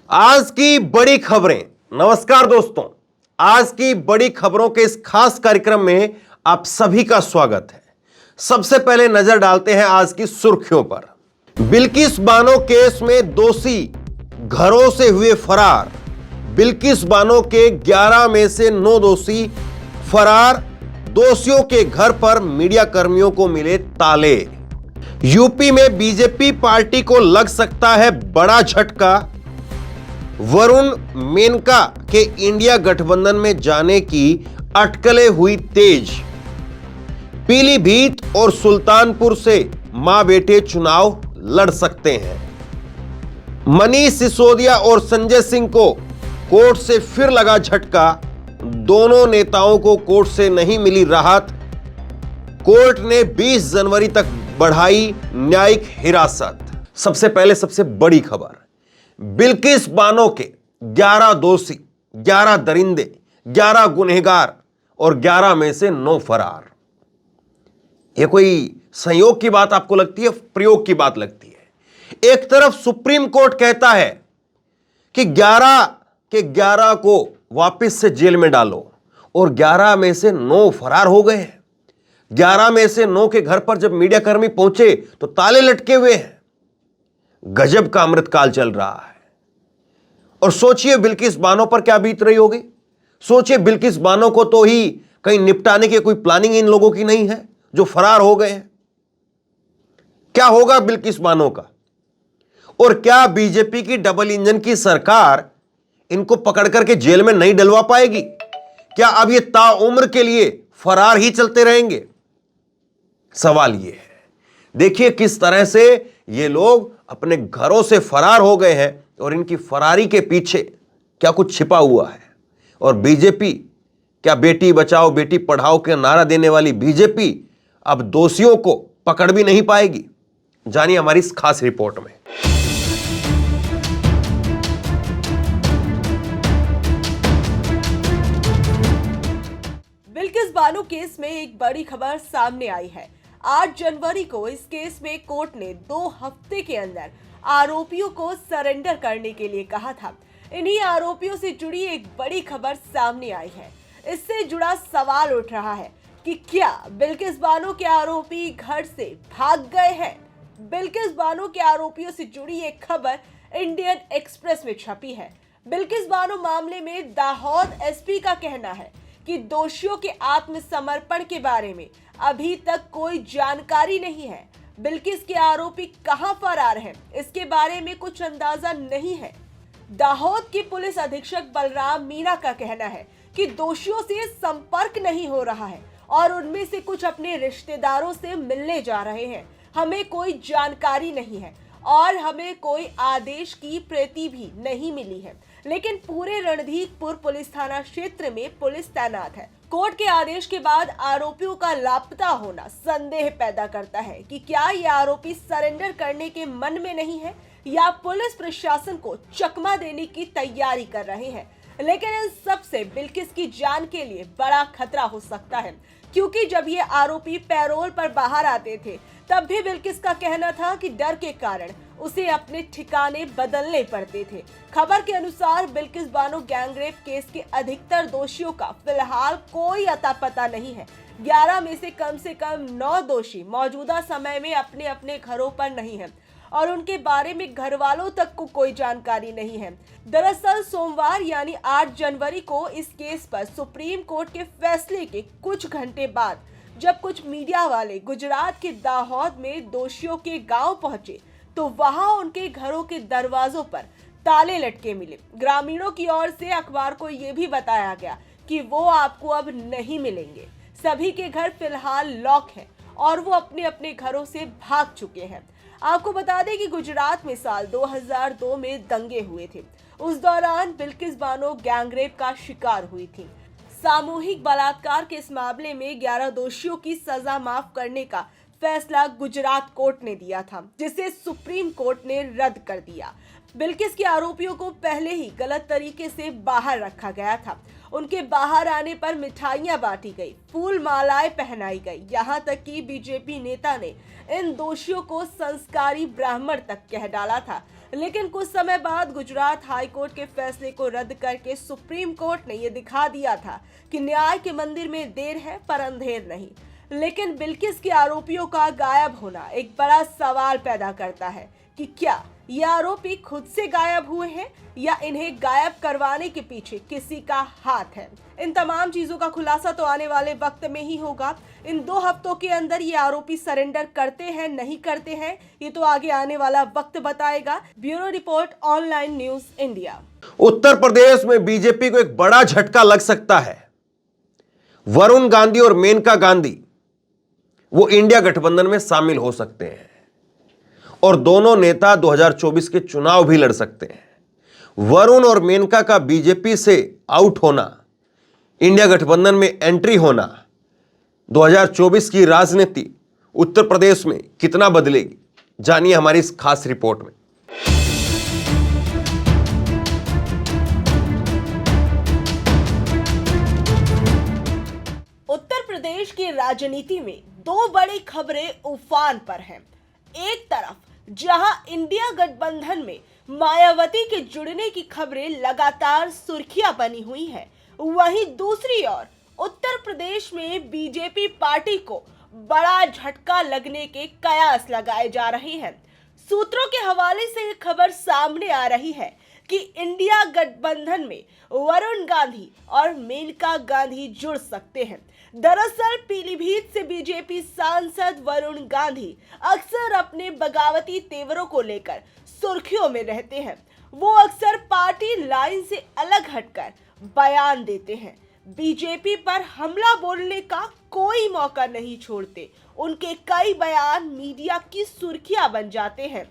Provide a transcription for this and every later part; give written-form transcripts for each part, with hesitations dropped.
आज की बड़ी खबरें। नमस्कार दोस्तों, आज की बड़ी खबरों के इस खास कार्यक्रम में आप सभी का स्वागत है। सबसे पहले नजर डालते हैं आज की सुर्खियों पर। बिल्किस बानो केस में दोषी घरों से हुए फरार। बिल्किस बानो के 11 में से 9 दोषी फरार। दोषियों के घर पर मीडिया कर्मियों को मिले ताले। यूपी में बीजेपी पार्टी को लग सकता है बड़ा झटका। वरुण मेनका के इंडिया गठबंधन में जाने की अटकलें हुई तेज। पीलीभीत और सुल्तानपुर से मां बेटे चुनाव लड़ सकते हैं। मनीष सिसोदिया और संजय सिंह को कोर्ट से फिर लगा झटका। दोनों नेताओं को कोर्ट से नहीं मिली राहत। कोर्ट ने 20 जनवरी तक बढ़ाई न्यायिक हिरासत। सबसे पहले सबसे बड़ी खबर, बिल्किस बानो के 11 दोषी, 11 दरिंदे, 11 गुनहगार और 11 में से 9 फरार। यह कोई संयोग की बात आपको लगती है, प्रयोग की बात लगती है? एक तरफ सुप्रीम कोर्ट कहता है कि 11 के 11 को वापस से जेल में डालो और 11 में से 9 फरार हो गए हैं। 11 में से 9 के घर पर जब मीडिया कर्मी पहुंचे तो ताले लटके हुए हैं। गजब का अमृतकाल चल रहा है। और सोचिए बिल्किस बानो पर क्या बीत रही होगी। सोचिए बिल्किस बानो को तो ही कहीं निपटाने की कोई प्लानिंग इन लोगों की नहीं है जो फरार हो गए हैं। क्या होगा बिल्किस बानो का? और क्या बीजेपी की डबल इंजन की सरकार इनको पकड़ करके जेल में नहीं डलवा पाएगी? क्या अब ये ताउम्र के लिए फरार ही चलते रहेंगे? सवाल ये है। देखिए किस तरह से ये लोग अपने घरों से फरार हो गए हैं और इनकी फरारी के पीछे क्या कुछ छिपा हुआ है। और बीजेपी, क्या बेटी बचाओ बेटी पढ़ाओ के नारा देने वाली बीजेपी अब दोषियों को पकड़ भी नहीं पाएगी? जानिए हमारी इस खास रिपोर्ट में। बिल्किस बानो केस में एक बड़ी खबर सामने आई है। 8 जनवरी को इस केस में कोर्ट ने 2 हफ्ते के अंदर आरोपियों को सरेंडर करने के लिए कहा था। इन्हीं आरोपियों से जुड़ी एक बड़ी खबर सामने आई है। इससे जुड़ा सवाल उठ रहा है कि क्या बिल्किस बानो के आरोपी घर से भाग गए हैं? बिल्किस बानो के आरोपियों से जुड़ी एक खबर इंडियन एक्सप्रेस में छपी है। बिल्किस बानो मामले में दाहोद एसपी का कहना है कि दोषियों के आत्मसमर्पण के बारे में अभी तक कोई जानकारी नहीं है। बिल्किस के आरोपी कहां फरार हैं, इसके बारे में कुछ अंदाजा नहीं है। दाहोद के पुलिस अधीक्षक बलराम मीणा का कहना है कि दोषियों से संपर्क नहीं हो रहा है और उनमें से कुछ अपने रिश्तेदारों से मिलने जा रहे हैं। हमें कोई जानकारी नहीं है और हमें कोई आदेश की प्रति भी नहीं मिली है। लेकिन पूरे रणधीरपुर पुलिस थाना क्षेत्र में पुलिस तैनात है। कोर्ट के आदेश के बाद आरोपियों का लापता होना संदेह पैदा करता है कि क्या ये आरोपी सरेंडर करने के मन में नहीं है या पुलिस प्रशासन को चकमा देने की तैयारी कर रहे हैं। लेकिन इन सब से बिल्किस की जान के लिए बड़ा खतरा हो सकता है, क्योंकि जब ये आरोपी पैरोल पर बाहर आते थे तब भी बिल्किस का कहना था कि डर के कारण उसे अपने ठिकाने बदलने पड़ते थे। खबर के अनुसार बिल्किस बानो गैंगरेप केस के अधिकतर दोषियों का फिलहाल कोई अता पता नहीं है। 11 में से कम 9 दोषी मौजूदा समय में अपने अपने घरों पर नहीं है और उनके बारे में घर वालों तक को कोई जानकारी नहीं है। दरअसल सोमवार यानी 8 जनवरी को इस केस पर सुप्रीम कोर्ट के फैसले के कुछ घंटे बाद जब कुछ मीडिया वाले गुजरात के दाहोद में दोषियों के गांव पहुंचे तो वहां उनके घरों के दरवाजों पर ताले लटके मिले। ग्रामीणों की ओर से अखबार को यह भी बताया गया कि वो आपको अब नहीं मिलेंगे। सभी के घर फिलहाल लॉक हैं और वो अपने अपने घरों से भाग चुके हैं। आपको बता दें कि गुजरात में साल 2002 में दंगे हुए थे। उस दौरान बिल्किस बानो गैंगरेप का शिकार हुई थी। सामूहिक बलात्कार के इस मामले में 11 दोषियों की सजा माफ करने का फैसला गुजरात कोर्ट ने दिया था, जिसे सुप्रीम कोर्ट ने रद्द कर दिया। बिल्किस के आरोपियों को पहले ही गलत तरीके से बाहर रखा गया था। उनके बाहर आने पर मिठाइयां बांटी गई, फूल मालाएं पहनाई गई, यहाँ तक कि बीजेपी नेता ने इन दोषियों को संस्कारी ब्राह्मण तक कह डाला था। लेकिन कुछ समय बाद गुजरात हाई कोर्ट के फैसले को रद्द करके सुप्रीम कोर्ट ने यह दिखा दिया था कि न्याय के मंदिर में देर है पर अंधेर नहीं। लेकिन बिल्किस के आरोपियों का गायब होना एक बड़ा सवाल पैदा करता है कि क्या ये आरोपी खुद से गायब हुए हैं या इन्हें गायब करवाने के पीछे किसी का हाथ है। इन तमाम चीजों का खुलासा तो आने वाले वक्त में ही होगा। इन 2 हफ्तों के अंदर ये आरोपी सरेंडर करते हैं नहीं करते हैं, ये तो आगे आने वाला वक्त बताएगा। Bureau report, online news India. Uttar Pradesh में बीजेपी को एक बड़ा झटका लग सकता है। वरुण गांधी और मेनका गांधी वो इंडिया गठबंधन में शामिल हो सकते हैं और दोनों नेता 2024 के चुनाव भी लड़ सकते हैं। वरुण और मेनका का बीजेपी से आउट होना, इंडिया गठबंधन में एंट्री होना 2024 की राजनीति उत्तर प्रदेश में कितना बदलेगी, जानिए हमारी इस खास रिपोर्ट में। उत्तर प्रदेश की राजनीति में 2 बड़ी खबरें उफान पर हैं। एक तरफ जहां इंडिया गठबंधन में मायावती के जुड़ने की खबरें लगातार सुर्खियां बनी हुई हैं, वहीं दूसरी ओर उत्तर प्रदेश में बीजेपी पार्टी को बड़ा झटका लगने के कयास लगाए जा रहे हैं। सूत्रों के हवाले से एक खबर सामने आ रही है कि इंडिया गठबंधन में वरुण गांधी और मेनका गांधी जुड़ सकते हैं। दरअसल पीलीभीत से बीजेपी सांसद वरुण गांधी अक्सर अपने बगावती तेवरों को लेकर सुर्खियों में रहते हैं। वो अक्सर पार्टी लाइन से अलग हटकर बयान देते हैं, बीजेपी पर हमला बोलने का कोई मौका नहीं छोड़ते। उनके कई बयान मीडिया की सुर्खियां बन जाते हैं।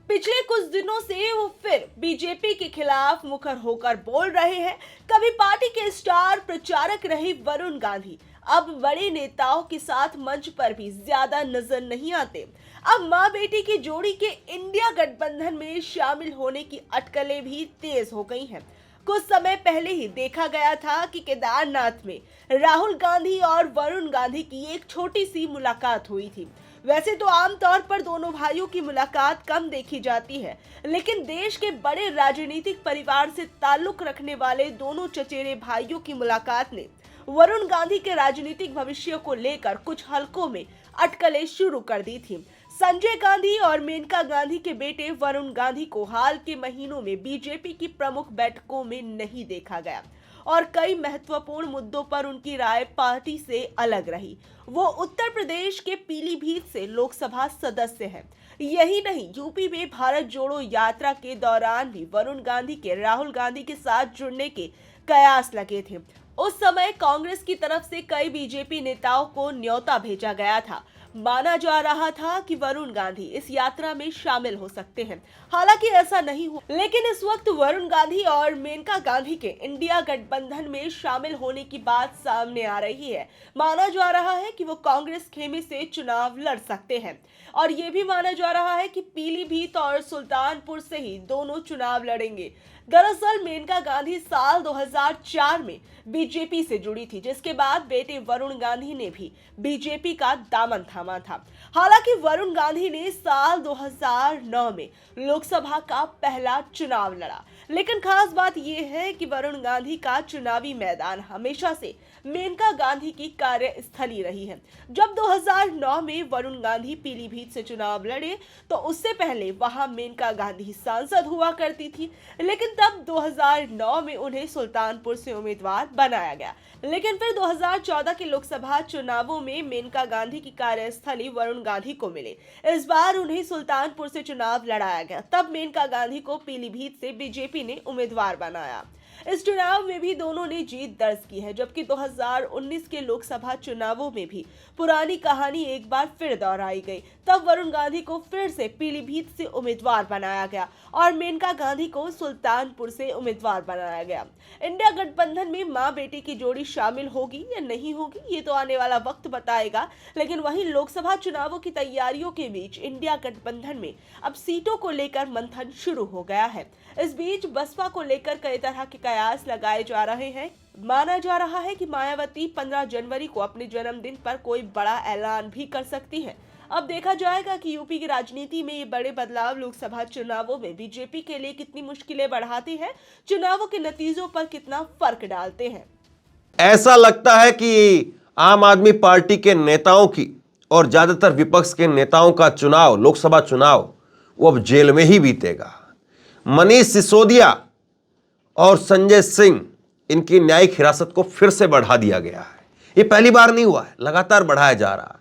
पिछले कुछ दिनों से वो फिर बीजेपी के खिलाफ मुखर होकर बोल रहे हैं। कभी पार्टी के स्टार प्रचारक रहे वरुण गांधी अब बड़े नेताओं के साथ मंच पर भी ज्यादा नजर नहीं आते। अब मां बेटी की जोड़ी के इंडिया गठबंधन में शामिल होने की अटकलें भी तेज हो गई हैं। कुछ समय पहले ही देखा गया था कि केदारनाथ में राहुल गांधी और वरुण गांधी की एक छोटी सी मुलाकात हुई थी। वैसे तो आमतौर पर दोनों भाइयों की मुलाकात कम देखी जाती है, लेकिन देश के बड़े राजनीतिक परिवार से ताल्लुक रखने वाले दोनों चचेरे भाइयों की मुलाकात ने वरुण गांधी के राजनीतिक भविष्य को लेकर कुछ हलकों में अटकलें शुरू कर दी थी। संजय गांधी और मेनका गांधी के बेटे वरुण गांधी को हाल के महीनों में बीजेपी की प्रमुख बैठकों में नहीं देखा गया और कई महत्वपूर्ण मुद्दों पर उनकी राय पार्टी से अलग रही। वो उत्तर प्रदेश के पीलीभीत से लोकसभा सदस्य हैं। यही नहीं, यूपी में भारत जोड़ो यात्रा के दौरान भी वरुण गांधी के राहुल गांधी के साथ जुड़ने के कयास लगे थे। उस समय कांग्रेस की तरफ से कई बीजेपी नेताओं को न्योता भेजा गया था। माना जा रहा था कि वरुण गांधी इस यात्रा में शामिल हो सकते हैं। हालांकि ऐसा नहीं हुआ, लेकिन इस वक्त वरुण गांधी और मेनका गांधी के इंडिया गठबंधन में शामिल होने की बात सामने आ रही है। माना जा रहा है कि वो कांग्रेस खेमे से चुनाव लड़ सकते हैं और ये भी माना जा रहा है कि पीलीभीत और सुल्तानपुर से ही दोनों चुनाव लड़ेंगे। दरअसल मेनका गांधी साल 2004 में बीजेपी से जुड़ी थी, जिसके बाद बेटे वरुण गांधी ने भी बीजेपी का दामन थामा था। हालांकि वरुण गांधी ने साल 2009 में लोकसभा का पहला चुनाव लड़ा, लेकिन खास बात यह है कि वरुण गांधी का चुनावी मैदान हमेशा से मेनका गांधी की कार्यस्थली रही है। जब 2009 में वरुण गांधी पीलीभीत से चुनाव लड़े तो उससे पहले वहां मेनका गांधी सांसद हुआ करती थी, लेकिन तब 2009 में उन्हें सुल्तानपुर से उम्मीदवार बनाया गया। लेकिन फिर 2014 के लोकसभा चुनावों में मेनका गांधी की कार्यस्थली वरुण गांधी को मिले। इस बार उन्हें सुल्तानपुर से चुनाव लड़ाया गया। तब मेनका गांधी को पीलीभीत से बीजेपी ने उम्मीदवार बनाया। इस चुनाव में भी दोनों ने जीत दर्ज की है, जबकि 2019 के लोकसभा चुनावों में भी पुरानी कहानी एक बार फिर दोहराई गई। तब वरुण गांधी को फिर से पीलीभीत से उम्मीदवार बनाया गया और मेनका गांधी को सुल्तानपुर से उम्मीदवार बनाया गया। इंडिया गठबंधन में मां बेटी की जोड़ी शामिल होगी या नहीं होगी, ये तो आने वाला वक्त बताएगा। लेकिन वहीं लोकसभा चुनावों की तैयारियों के बीच इंडिया गठबंधन में अब सीटों को लेकर मंथन शुरू हो गया है। इस बीच बसपा को लेकर कई तरह के कयास लगाए जा रहे हैं। माना जा रहा है कि मायावती 15 जनवरी को अपने जन्मदिन पर कोई बड़ा ऐलान भी कर सकती है। अब देखा जाएगा कि यूपी की राजनीति में ये बड़े बदलाव लोकसभा चुनावों में बीजेपी के लिए कितनी मुश्किलें बढ़ाते हैं, चुनावों के नतीजों पर कितना फर्क डालते हैं। ऐसा लगता है कि आम आदमी पार्टी के नेताओं की और ज्यादातर विपक्ष के नेताओं का चुनाव, लोकसभा चुनाव, वो अब जेल में ही बीतेगा। मनीष सिसोदिया और संजय सिंह, इनकी न्यायिक हिरासत को फिर से बढ़ा दिया गया है। ये पहली बार नहीं हुआ है, लगातार बढ़ाया जा रहा है।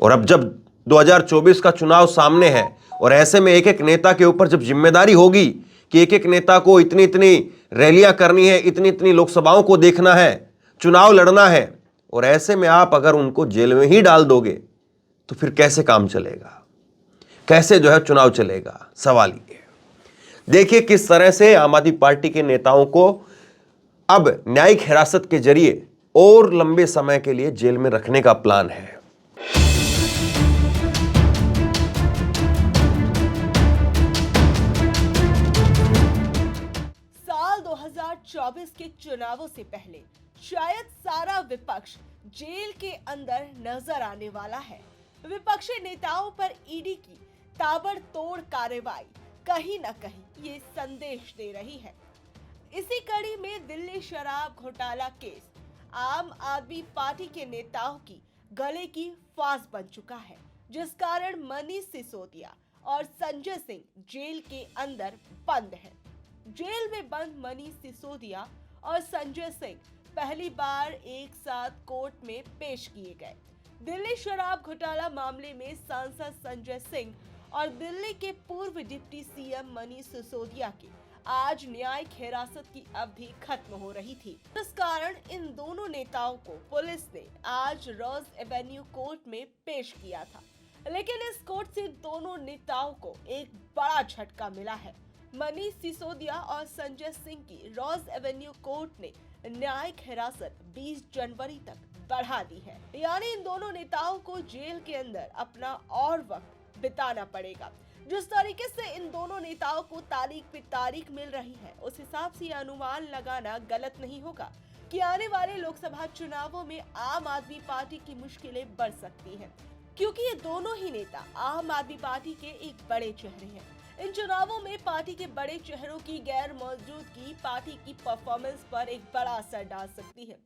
और अब जब 2024 का चुनाव सामने है और ऐसे में एक एक नेता के ऊपर जब जिम्मेदारी होगी कि एक एक नेता को इतनी इतनी रैलियां करनी है, इतनी इतनी लोकसभाओं को देखना है, चुनाव लड़ना है, और ऐसे में आप अगर उनको जेल में ही डाल दोगे तो फिर कैसे काम चलेगा, कैसे जो है चुनाव चलेगा? सवाल ये। देखिए किस तरह से आम आदमी पार्टी के नेताओं को अब न्यायिक हिरासत के जरिए और लंबे समय के लिए जेल में रखने का प्लान है। साल 2024 के चुनावों से पहले शायद सारा विपक्ष जेल के अंदर नजर आने वाला है। विपक्षी नेताओं पर ईडी की ताबड़तोड़ कार्रवाई कहीं न कहीं ये संदेश दे रही है। इसी कड़ी में दिल्ली शराब घोटाला केस आम आदमी पार्टी के नेताओं की गले की फांस बन चुका है, जिस कारण मनीष सिसोदिया और संजय सिंह जेल के अंदर बंद हैं। जेल में बंद मनीष सिसोदिया और संजय सिंह पहली बार एक साथ कोर्ट में पेश किए गए। दिल्ली शराब घोटाला मामले में सांसद संजय सिंह और दिल्ली के पूर्व डिप्टी सीएम मनीष सिसोदिया की आज न्यायिक हिरासत की अवधि खत्म हो रही थी। इस कारण इन दोनों नेताओं को पुलिस ने आज रोज एवेन्यू कोर्ट में पेश किया था, लेकिन इस कोर्ट से दोनों नेताओं को एक बड़ा झटका मिला है। मनीष सिसोदिया और संजय सिंह की रोज एवेन्यू कोर्ट ने न्यायिक हिरासत 20 जनवरी तक बढ़ा दी है, यानी इन दोनों नेताओं को जेल के अंदर अपना और वक्त बिताना पड़ेगा। जिस तरीके से इन दोनों नेताओं को तारीख पे तारीख मिल रही है, उस हिसाब से अनुमान लगाना गलत नहीं होगा कि आने वाले लोकसभा चुनावों में आम आदमी पार्टी की मुश्किलें बढ़ सकती हैं, क्योंकि ये दोनों ही नेता आम आदमी पार्टी के एक बड़े चेहरे हैं। इन चुनावों में पार्टी के बड़े चेहरों की गैर मौजूदगी पार्टी की परफॉर्मेंस पर एक बड़ा असर डाल सकती है।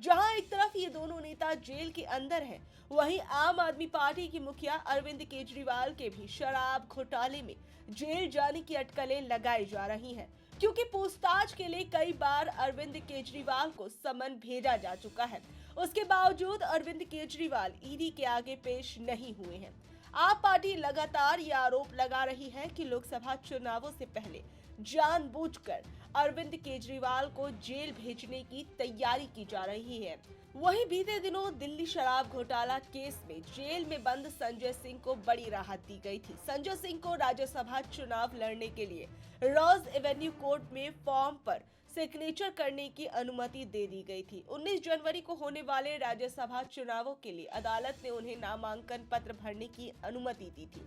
जहां एक तरफ ये दोनों नेता जेल के अंदर हैं, वहीं आम आदमी पार्टी की मुखिया अरविंद केजरीवाल के भी शराब घोटाले में जेल जाने की अटकलें लगाई जा रही हैं, क्योंकि पूछताछ के लिए कई बार अरविंद केजरीवाल को समन भेजा जा चुका है। उसके बावजूद अरविंद केजरीवाल ईडी के आगे पेश नहीं हुए हैं। आप पार्टी लगातार ये आरोप लगा रही है कि लोकसभा चुनावों से पहले जानबूझकर अरविंद केजरीवाल को जेल भेजने की तैयारी की जा रही है। वहीं बीते दिनों दिल्ली शराब घोटाला केस में जेल में बंद संजय सिंह को बड़ी राहत दी गई थी। संजय सिंह को राज्यसभा चुनाव लड़ने के लिए रोज एवेन्यू कोर्ट में फॉर्म पर सिग्नेचर करने की अनुमति दे दी गई थी। 19 जनवरी को होने वाले राज्यसभा चुनावों के लिए अदालत ने उन्हें नामांकन पत्र भरने की अनुमति दी थी।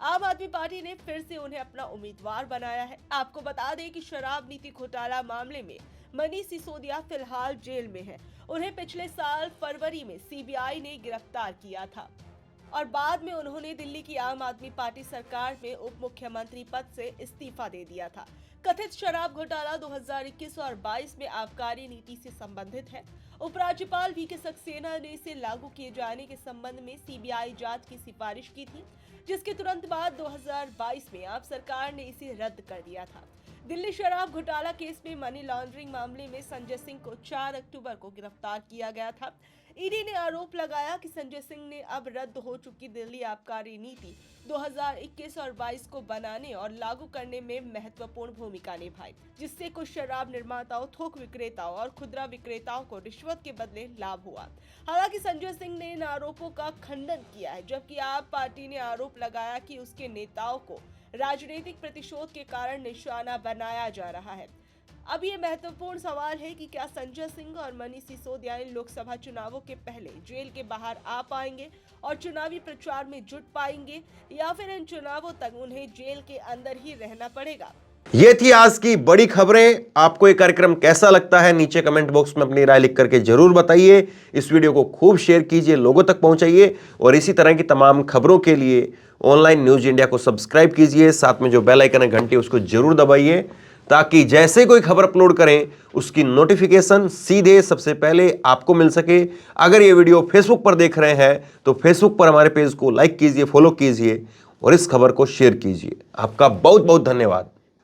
आम आदमी पार्टी ने फिर से उन्हें अपना उम्मीदवार बनाया है। आपको बता दें कि शराब नीति घोटाला मामले में मनीष सिसोदिया फिलहाल जेल में है। उन्हें पिछले साल फरवरी में सीबीआई ने गिरफ्तार किया था और बाद में उन्होंने दिल्ली की आम आदमी पार्टी सरकार में उप मुख्यमंत्री पद से इस्तीफा दे दिया था। कथित शराब घोटाला 2021 और 22 में आबकारी नीति से संबंधित है। उपराज्यपाल वीके सक्सेना ने इसे लागू किए जाने के संबंध में सीबीआई जांच की सिफारिश की थी, जिसके तुरंत बाद 2022 में आप सरकार ने इसे रद्द कर दिया था। दिल्ली शराब घोटाला केस में मनी लॉन्ड्रिंग मामले में संजय सिंह को 4 अक्टूबर को गिरफ्तार किया गया था। ईडी ने आरोप लगाया कि संजय सिंह ने अब रद्द हो चुकी दिल्ली आबकारी नीति 2021 और 22 को बनाने और लागू करने में महत्वपूर्ण भूमिका निभाई, जिससे कुछ शराब निर्माताओं, थोक विक्रेताओं और खुदरा विक्रेताओं को रिश्वत के बदले लाभ हुआ। हालांकि संजय सिंह ने इन आरोपों का खंडन किया है, जबकि आप पार्टी ने आरोप लगाया कि उसके नेताओं को राजनीतिक प्रतिशोध के कारण निशाना बनाया जा रहा है। अब ये महत्वपूर्ण सवाल है कि क्या संजय सिंह और मनीष सिसोदिया इन लोकसभा चुनावों के पहले जेल के बाहर आ पाएंगे और चुनावी प्रचार में जुट पाएंगे, या फिर इन चुनावों तक उन्हें जेल के अंदर ही रहना पड़ेगा। ये थी आज की बड़ी खबरें। आपको ये कार्यक्रम कैसा लगता है नीचे कमेंट बॉक्स में अपनी राय लिख करके जरूर बताइए। इस वीडियो को खूब शेयर कीजिए, लोगों तक पहुंचाइए और इसी तरह की तमाम खबरों के लिए ऑनलाइन न्यूज इंडिया को सब्सक्राइब कीजिए। साथ में जो बेल आइकन है घंटी उसको जरूर दबाइए ताकि जैसे कोई खबर अपलोड करें उसकी नोटिफिकेशन सीधे सबसे पहले आपको मिल सके। अगर ये वीडियो फेसबुक पर देख रहे हैं तो फेसबुक पर हमारे पेज को लाइक कीजिए, फॉलो कीजिए और इस खबर को शेयर कीजिए। आपका बहुत बहुत धन्यवाद।